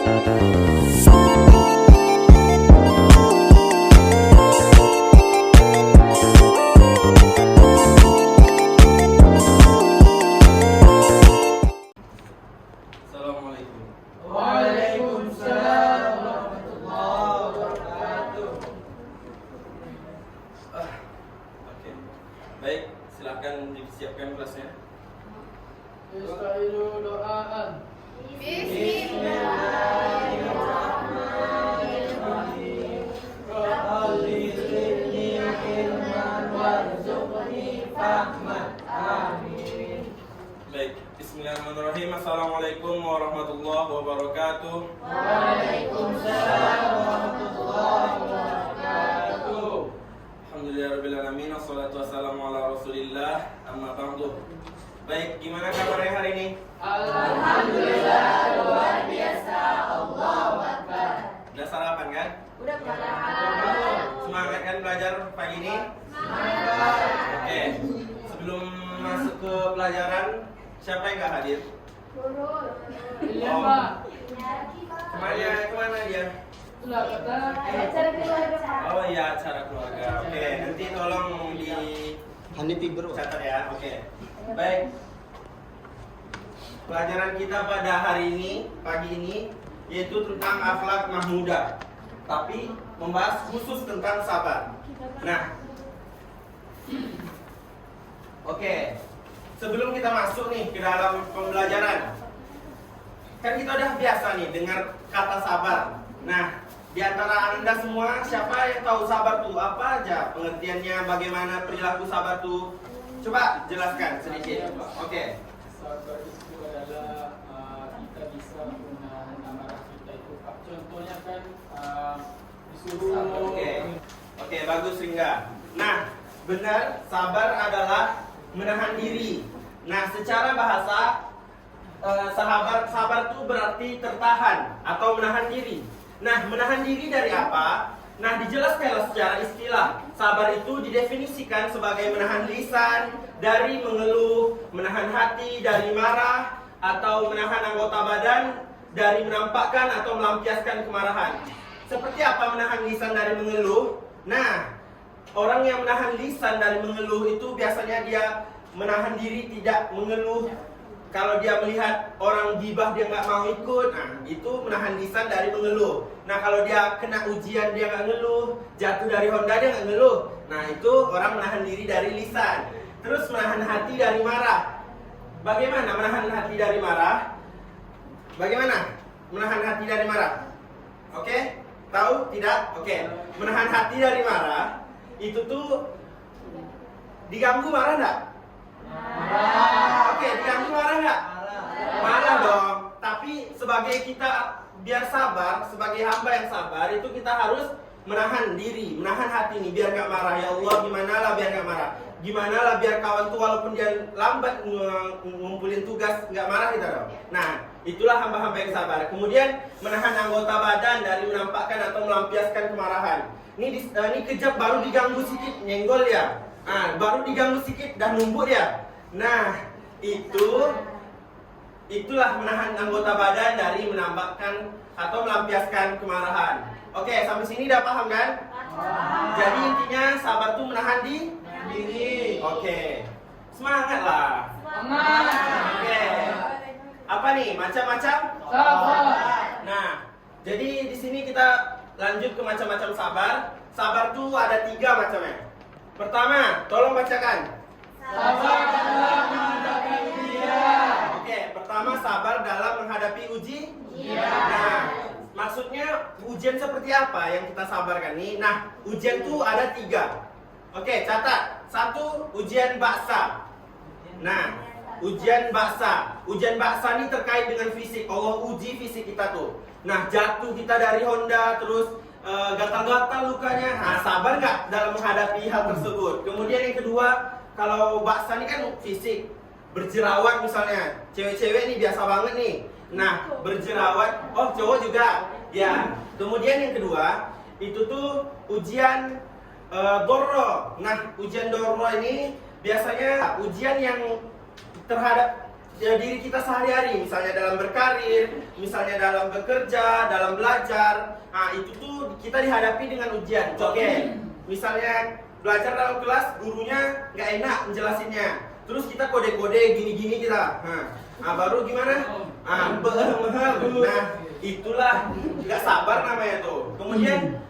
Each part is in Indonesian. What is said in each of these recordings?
Assalamualaikum. Waalaikumsalam warahmatullahi wabarakatuh. Oke. Baik, silakan disiapkan kelasnya. Ista'ilu doaan. Bismillahirrahmanirrahim. Rabbi zidni ilman warzuqni fahman. Amin. Baik, bismillahirrahmanirrahim. Assalamualaikum warahmatullahi wabarakatuh. Waalaikumsalam warahmatullahi wabarakatuh. Alhamdulillahirabbil alamin. Wassalatu wassalamu ala Rasulillah. Amma ba'du. Baik, gimana kabarnya hari ini? Alhamdulillah luar biasa. Allahu Akbar. Udah sarapan kan? Udah sarapan. Semangat kan belajar pagi ini? Semangat. Oke. Sebelum masuk ke pelajaran, siapa yang nggak hadir? Iya, Oh. Pak. Kemana dia? Sudah kata. Acara keluarga, Pak. Oh iya, acara keluarga. Oke, nanti tolong di Hanifi bro. catat ya. Oke. Baik. Pelajaran kita pada hari ini, pagi ini, yaitu tentang akhlak mahmudah. Tapi membahas khusus tentang sabar. Nah, oke. Sebelum kita masuk nih ke dalam pembelajaran, kan kita udah biasa nih dengar kata sabar. Nah, di antara Anda semua, siapa yang tahu sabar tuh apa aja pengertiannya, bagaimana perilaku sabar tuh? Coba jelaskan sedikit. Oke. Sabar itu adalah kita bisa menahan amarah kita itu, Pak. Contohnya kan disuruh. Oke, bagus Ringga. Nah, benar, sabar adalah menahan diri. Nah, secara bahasa sabar itu berarti tertahan atau menahan diri. Nah, menahan diri dari apa? Nah, dijelaskan secara istilah. Sabar itu didefinisikan sebagai menahan lisan dari mengeluh, menahan hati dari marah, atau menahan anggota badan dari menampakkan atau melampiaskan kemarahan. Seperti apa menahan lisan dari mengeluh? Nah, orang yang menahan lisan dari mengeluh itu biasanya dia menahan diri tidak mengeluh. Kalau dia melihat orang gibah dia nggak mau ikut, nah itu menahan lisan dari mengeluh. Nah kalau dia kena ujian dia nggak ngeluh, jatuh dari Honda dia nggak ngeluh. Nah itu orang menahan diri dari lisan. Terus menahan hati dari marah. Bagaimana menahan hati dari marah? Bagaimana menahan hati dari marah? Oke? Tahu? Tidak? Oke. Menahan hati dari marah itu tuh diganggu marah nggak? Oke, diganggu marah nggak? Marah dong. Tapi sebagai kita biar sabar, sebagai hamba yang sabar itu kita harus menahan diri, menahan hati nih biar nggak marah. Ya Allah, gimana lah biar nggak marah? Gimana lah biar kawan tuh walaupun dia lambat ngumpulin tugas nggak marah kita dong. Nah, itulah hamba-hamba yang sabar. Kemudian menahan anggota badan dari menampakkan atau melampiaskan kemarahan. Ini kejap baru diganggu sedikit nyenggol ya. Nah, baru diganggu sedikit dah numbuk dia. Nah, itulah menahan anggota badan dari menampakkan atau melampiaskan kemarahan. Oke, sampai sini udah paham kan? Jadi intinya sabar tuh menahan diri. Oke. Semangat lah. Oke. Apa nih? Macam-macam? Sabar. Nah, jadi di sini kita lanjut ke macam-macam sabar. Sabar tuh ada 3 macamnya. Pertama, tolong bacakan. Sabar dalam menghadapi ujian. Oke, pertama sabar dalam menghadapi ujian. Nah, maksudnya ujian seperti apa yang kita sabarkan nih? Nah, ujian tuh ada 3. Oke, catat. 1, ujian baksa. Nah, ujian baksa. Ujian baksa ini terkait dengan fisik. Allah uji fisik kita tuh. Nah, jatuh kita dari Honda, terus gatal-gatal lukanya. Nah, sabar nggak dalam menghadapi hal tersebut? Kemudian yang kedua, kalau baksa ini kan fisik, berjerawat misalnya. Cewek-cewek nih biasa banget nih. Nah, berjerawat. Oh, cowok juga. Ya. Kemudian yang kedua, itu tuh ujian dorro. Nah, ujian dorro ini biasanya ujian yang terhadap diri kita sehari-hari, misalnya dalam berkarir, misalnya dalam bekerja, dalam belajar. Nah, itu tuh kita dihadapi dengan ujian. Oke, misalnya belajar dalam kelas, gurunya nggak enak menjelasinnya. Terus kita kode-kode gini-gini kita. Nah, baru gimana? Nah, itulah nggak sabar namanya tuh. Kemudian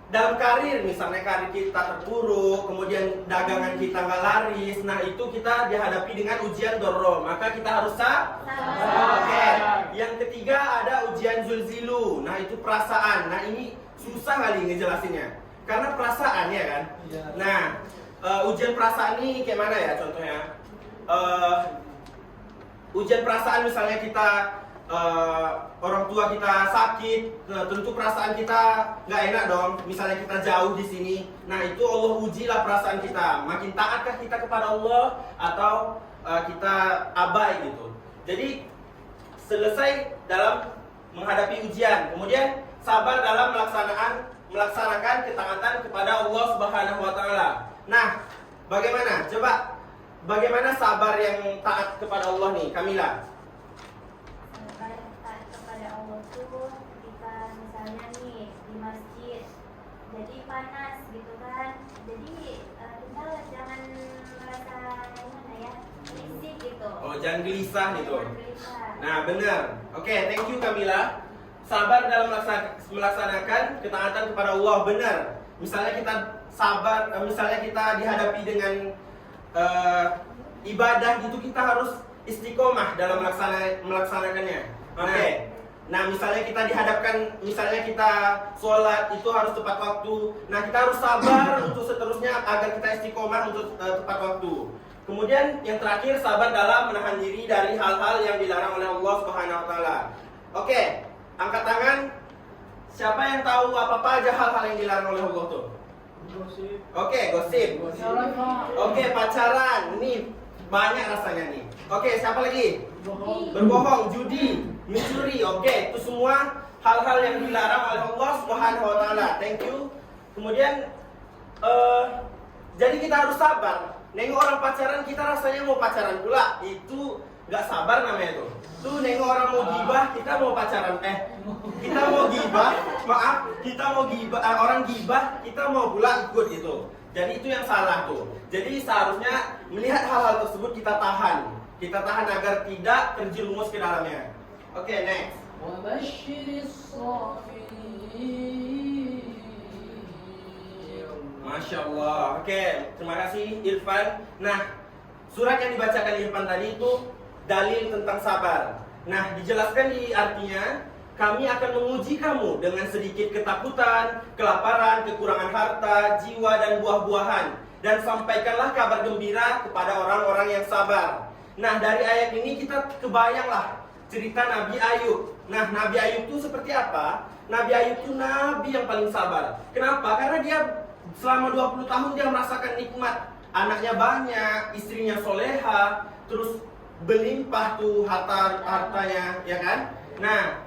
dalam karir, misalnya karir kita terpuruk, kemudian dagangan kita nggak laris, nah itu kita dihadapi dengan ujian dorro, maka kita harus sabar. Oke. Yang ketiga ada ujian zulzilu, nah itu perasaan. Nah ini susah kali ngejelasinnya, karena perasaan ya kan. Nah ujian perasaan ini kayak mana ya contohnya? Ujian perasaan misalnya kita orang tua kita sakit, nah, tentu perasaan kita nggak enak dong. Misalnya kita jauh di sini, nah itu Allah ujilah perasaan kita. Makin taatkah kita kepada Allah atau kita abai gitu. Jadi selesai dalam menghadapi ujian, kemudian sabar dalam melaksanakan ketaatan kepada Allah Subhanahu Wa Taala. Nah, bagaimana? Coba bagaimana sabar yang taat kepada Allah nih, Kamila? Kepada Allah tuh ketika misalnya nih di masjid jadi panas gitu kan, jadi kita jangan merasa gimana ya, risih gitu. Oh, jangan gelisah gitu. Jangan gelisah. Nah, benar. Oke, thank you Kamila. Sabar dalam melaksanakan ketaatan kepada Allah, benar. Misalnya kita sabar, misalnya kita dihadapi dengan ibadah gitu, kita harus istiqomah dalam melaksanakannya. Oke. Nah, misalnya kita dihadapkan, misalnya kita sholat itu harus tepat waktu. Nah, kita harus sabar untuk seterusnya agar kita istiqomah untuk tepat waktu. Kemudian yang terakhir, sabar dalam menahan diri dari hal-hal yang dilarang oleh Allah Subhanahu Wa Taala. Oke, angkat tangan. Siapa yang tahu apa aja hal-hal yang dilarang oleh Allah tuh? Gosip. Oke, gosip. Oke, pacaran. Ini banyak rasanya nih. Oke, siapa lagi? Berbohong, judi, mencuri. Oke, itu semua hal-hal yang dilarang oleh Allah Subhanahu Wa Taala. Thank you. Kemudian jadi kita harus sabar. Nengok orang pacaran, kita rasanya mau pacaran pula. Itu nggak sabar namanya tuh. Tuh nengok orang mau gibah, kita mau pacaran. Kita mau gibah, maaf, kita mau gibah, orang gibah, kita mau pula ikut gitu. Jadi itu yang salah tuh. Jadi seharusnya melihat hal-hal tersebut kita tahan. Kita tahan agar tidak terjerumus ke dalamnya. Oke, next. Masya Allah. Oke, terima kasih Irfan. Nah, surat yang dibacakan Irfan tadi itu dalil tentang sabar. Nah, dijelaskan di artinya, kami akan menguji kamu dengan sedikit ketakutan, kelaparan, kekurangan harta, jiwa, dan buah-buahan. Dan sampaikanlah kabar gembira kepada orang-orang yang sabar. Nah, dari ayat ini kita kebayanglah cerita Nabi Ayub. Nah, Nabi Ayub itu seperti apa? Nabi Ayub itu nabi yang paling sabar. Kenapa? Karena dia selama 20 tahun dia merasakan nikmat. Anaknya banyak, istrinya soleha, terus berlimpah tuh hartanya, ya kan? Nah,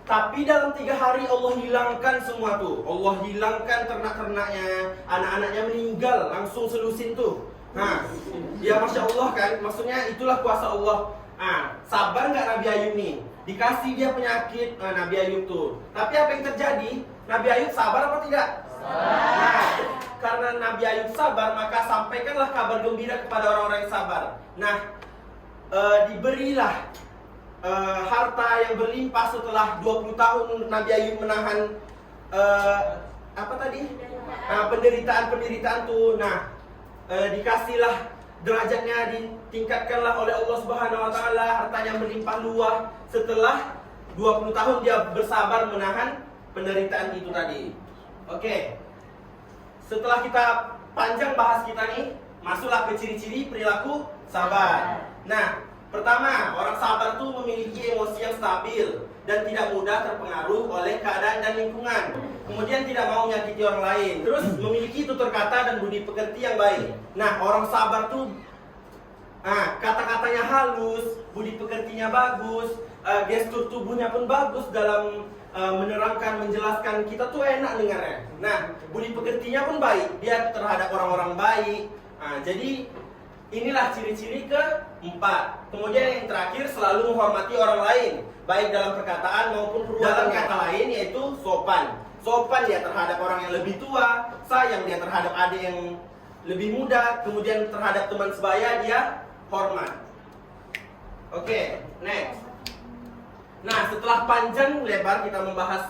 tapi dalam 3 hari Allah hilangkan semua tuh. Allah hilangkan ternak-ternaknya, anak-anaknya meninggal, langsung selusin tuh. Nah, ya Masya Allah kan, maksudnya itulah kuasa Allah. Nah, sabar nggak Nabi Ayub nih? Dikasih dia penyakit, Nabi Ayub tuh. Tapi apa yang terjadi? Nabi Ayub sabar apa tidak? Nah, karena Nabi Ayub sabar, maka sampaikanlah kabar gembira kepada orang-orang yang sabar. Nah, diberilah harta yang berlimpah setelah 20 tahun Nabi Ayub menahan apa tadi? Penderitaan tuh. Nah, dikasihlah derajatnya, ditingkatkanlah oleh Allah Subhanahu Wa Taala, hartanya melimpah luas setelah 20 tahun dia bersabar menahan penderitaan itu tadi. Oke. Setelah kita panjang bahas kita nih, masuklah ke ciri-ciri perilaku sabar. Nah, pertama, orang sabar tuh memiliki emosi yang stabil dan tidak mudah terpengaruh oleh keadaan dan lingkungan. Kemudian tidak mau menyakiti orang lain. Terus memiliki tutur kata dan budi pekerti yang baik. Nah, orang sabar tuh kata-katanya halus, budi pekertinya bagus, gestur tubuhnya pun bagus dalam menerangkan, menjelaskan, kita tuh enak dengarnya. Nah, budi pekertinya pun baik, dia terhadap orang-orang baik. Jadi inilah ciri-ciri 4. Kemudian yang terakhir, selalu menghormati orang lain, baik dalam perkataan maupun perbuatan. Dalam kata lain yaitu sopan. Sopan dia terhadap orang yang lebih tua, sayang dia terhadap adik yang lebih muda, kemudian terhadap teman sebaya dia hormat. Oke, next. Nah, setelah panjang lebar kita membahas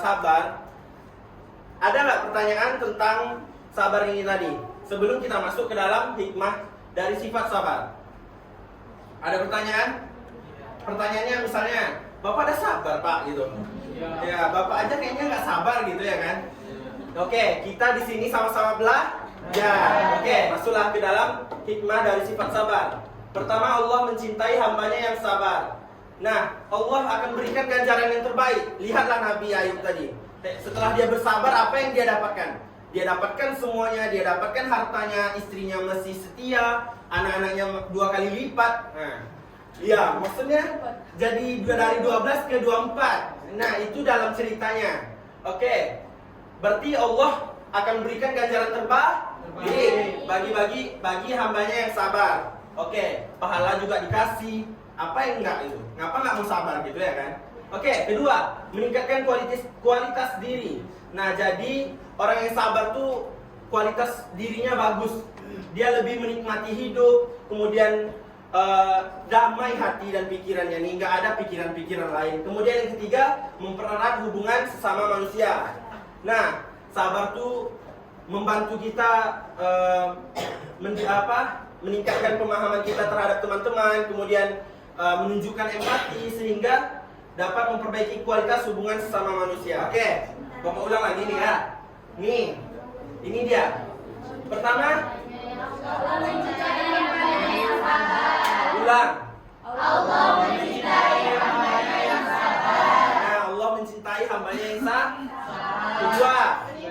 sabar, ada nggak pertanyaan tentang sabar ini tadi? Sebelum kita masuk ke dalam hikmah dari sifat sabar. Ada pertanyaan? Pertanyaannya misalnya, Bapak ada sabar Pak gitu? Ya, Bapak aja kayaknya nggak sabar gitu ya kan? Oke, kita di sini sama-sama belajar. Oke, masuklah ke dalam hikmah dari sifat sabar. Pertama, Allah mencintai hambanya yang sabar. Nah, Allah akan berikan ganjaran yang terbaik. Lihatlah Nabi Ayub tadi. Setelah dia bersabar, apa yang dia dapatkan? Dia dapatkan semuanya, dia dapatkan hartanya, istrinya masih setia, anak-anaknya 2 kali lipat. Nah, ya, maksudnya jadi dari 12 ke 24. Nah, itu dalam ceritanya. Oke. Berarti Allah akan berikan ganjaran terbaik bagi hambanya yang sabar. Oke, pahala juga dikasih. Apa yang enggak itu? Ngapa nggak mau sabar gitu ya kan? Oke, kedua, meningkatkan kualitas diri. Nah, jadi orang yang sabar tuh kualitas dirinya bagus. Dia lebih menikmati hidup, kemudian damai hati dan pikirannya nih, nggak ada pikiran-pikiran lain. Kemudian yang ketiga, mempererat hubungan sesama manusia. Nah, sabar tuh membantu kita meningkatkan pemahaman kita terhadap teman-teman, kemudian menunjukkan empati sehingga dapat memperbaiki kualitas hubungan sesama manusia. Oke, Bapak ulang lagi nih ya. Nih, ini dia. Pertama, ulang. Allah mencintai hambanya yang sabar. Nah, Allah mencintai hambanya yang sabar. Kedua,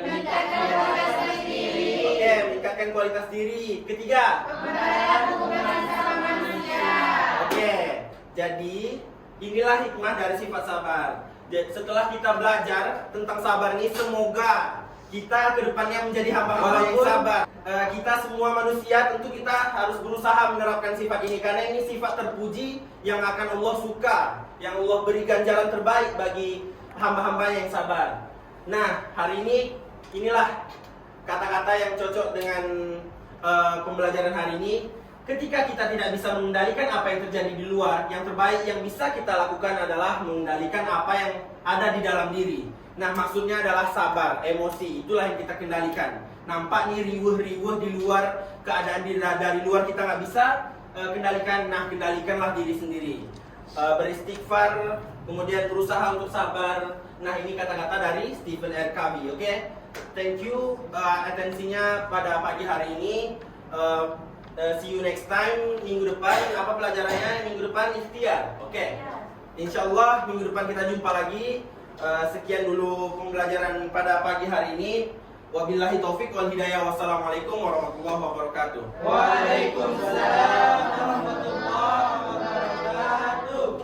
Meningkatkan kualitas diri. oke, meningkatkan kualitas diri. Ketiga, Mempererat hubungan sama manusia. oke, jadi inilah hikmah dari sifat sabar. Jadi, setelah kita belajar tentang sabar ini, semoga kita kedepannya menjadi hamba-hamba yang sabar. Kita semua manusia tentu kita harus berusaha menerapkan sifat ini, karena ini sifat terpuji yang akan Allah suka, yang Allah beri ganjaran terbaik bagi hamba-hamba yang sabar. Nah, hari ini inilah kata-kata yang cocok dengan pembelajaran hari ini. Ketika kita tidak bisa mengendalikan apa yang terjadi di luar, yang terbaik yang bisa kita lakukan adalah mengendalikan apa yang ada di dalam diri. Nah, maksudnya adalah sabar, emosi, itulah yang kita kendalikan. Nampak nih riuh-riuh di luar, keadaan dari luar kita nggak bisa kendalikan. Nah, kendalikanlah diri sendiri. Beristighfar, kemudian berusaha untuk sabar. Nah, ini kata-kata dari Stephen R. Covey, oke? Thank you atensinya pada pagi hari ini. See you next time. Minggu depan, apa pelajarannya? Minggu depan ikhtiar, oke? Insyaallah minggu depan kita jumpa lagi. Sekian dulu pembelajaran pada pagi hari ini. Wabillahi taufik wal hidayah. Wassalamualaikum warahmatullahi wabarakatuh. Waalaikumsalam warahmatullahi wabarakatuh.